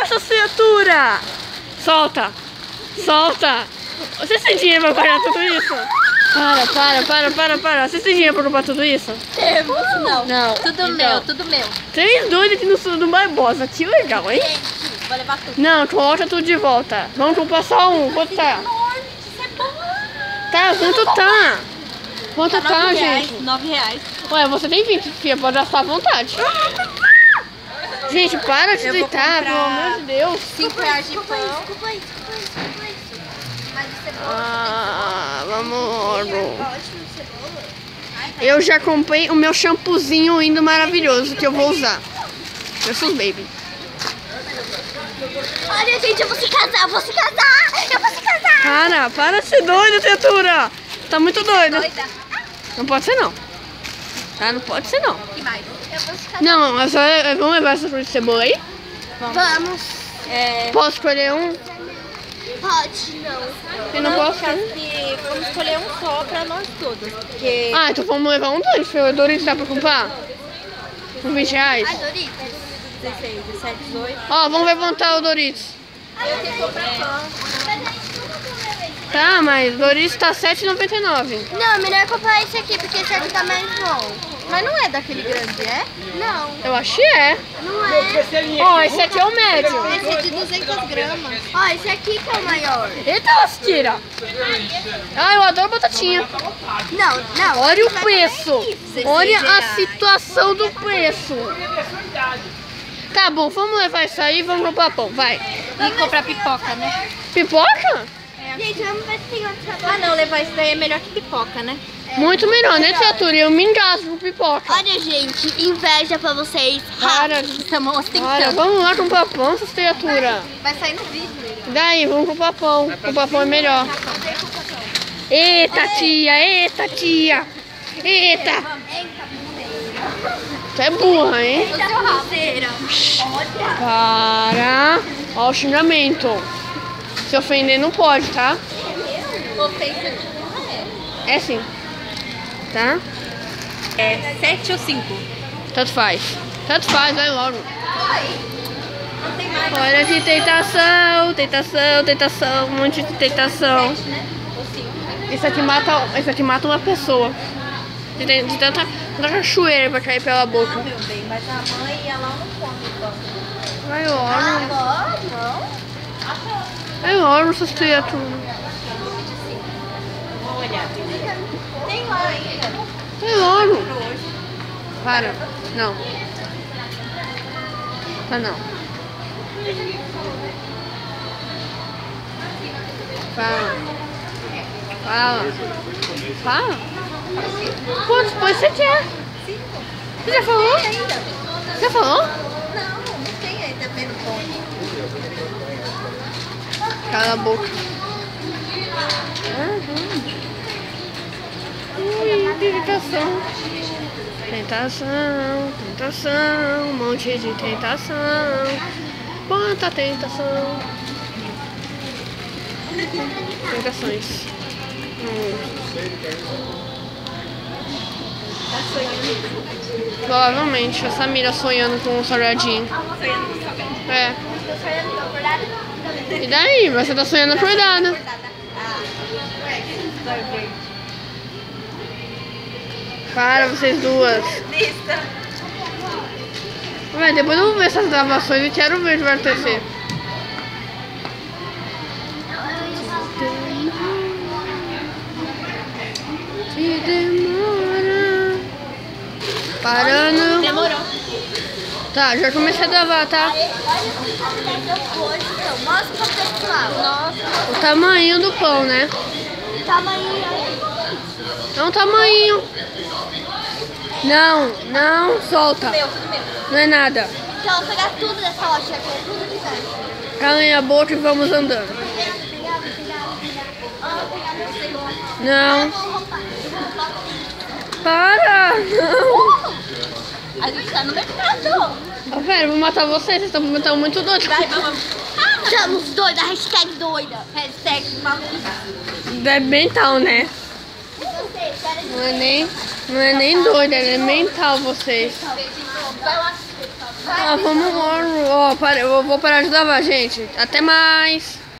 essa criatura! Solta! Solta! Você tem dinheiro pra pagar tudo isso? Para. Você tem dinheiro pra comprar tudo isso? Temos, não. Não. Tudo então, meu, tudo meu. 3 doidos aqui no sul do Barbosa. Que legal, hein? Gente, vou levar tudo. Não, coloca tudo de volta. Vamos comprar só um. Quanto tá? Tá, quanto tá? Quanto tá, gente? R$9. Ué, você tem 20, filha, pode gastar à vontade. Gente, para de deitar, pelo amor de Deus. R$5 de pão. Desculpa aí. Mas o cebola Amor. ótimo, cebola. Eu já comprei o meu shampoozinho lindo maravilhoso que eu vou usar. Versus Baby. Olha, gente, eu vou se casar. Para de ser doida, criatura. Tá muito doida. Doida. Não pode ser não. Tá, não pode ser não. Que mais? Eu vou se casar. Não, vamos levar essa fruta de cebola aí? Vamos. Posso escolher um? Pode, não. Eu não posso. Vamos escolher um só pra nós todos. Porque... Ah, então vamos levar um Doritos. O Doritos dá pra comprar? Com R$20? Ai, Doritos. 16, 17, 18. Ó, vamos levantar o Doritos. Eu tenho que comprar pão. Tá, mas o Doritos tá R$7,99. Não, melhor comprar esse aqui, porque esse aqui tá mais bom. Mas não é daquele grande, é? Não, Eu acho que é. não é. Ó, esse aqui é o médio. Esse é de 200 gramas. Ó, esse aqui que é o maior. Eita, lasqueira. Ah, eu adoro batatinha. Não. Olha o preço. Olha a situação do preço. Tá bom, vamos levar isso aí e vamos comprar pão, vai. E comprar pipoca, né? Pipoca? Gente, vamos ver se tem outro sabor. Ah, não, levar isso daí é melhor que pipoca, né? Muito melhor, né, criatura? Eu me engasgo com pipoca. Olha, gente, inveja pra vocês. Para, Estamos olha, ostentando. vamos lá comprar pão, essas criaturas. Vai sair no vídeo. Daí, vamos comprar pão. Comprar pão é melhor. Eita, tia. Eita. Tu é burra, hein? Para. Ó o xingamento. Se ofender não pode, tá? Ofensa É sim. Tá? é 7 ou 5? Tanto faz, vai logo. Olha de tentação, um monte de tentação. Isso aqui mata uma pessoa. De tanta cachoeira pra cair pela boca. Meu bem, mas a mãe ela não come pão. Vai logo. Agora, não. Vai logo, essas criaturas. Vou olhar. Tem lá ainda. Vai logo. Para. Não. Tá não. Fala. Quantos pães você quer? Você já falou? Já falou? Não tem ainda vendo pão. Cala a boca. Tentação, um monte de tentação. Quanta tentação. Tentações. Provavelmente a Samira sonhando com um salgadinho. É. E daí? Você tá sonhando acordada. Para vocês duas. Ué, depois eu vou ver essas gravações e quero ver o que vai acontecer. Que demora. Parando. Demorou. Tá, já comecei a gravar, tá? Mostra pro pessoal. Nossa. O tamanho do pão, né? Tamanho. É um tamanho. Não, solta. Meu, tudo meu. Não é nada. Então, eu vou pegar tudo dessa loja aqui, tudo que tem. Calanha a boca e vamos andando. Não. Para! Não! A gente tá no mercado. Ah, pera, eu vou matar vocês estão muito doidos. Vai, vamos. Estamos doida, hashtag doida. Hashtag maluca. É mental, né? Não é nem doida, é mental vocês. Vai lá. Ah, vamos embora. Ó, eu vou parar de lavar, gente. Até mais.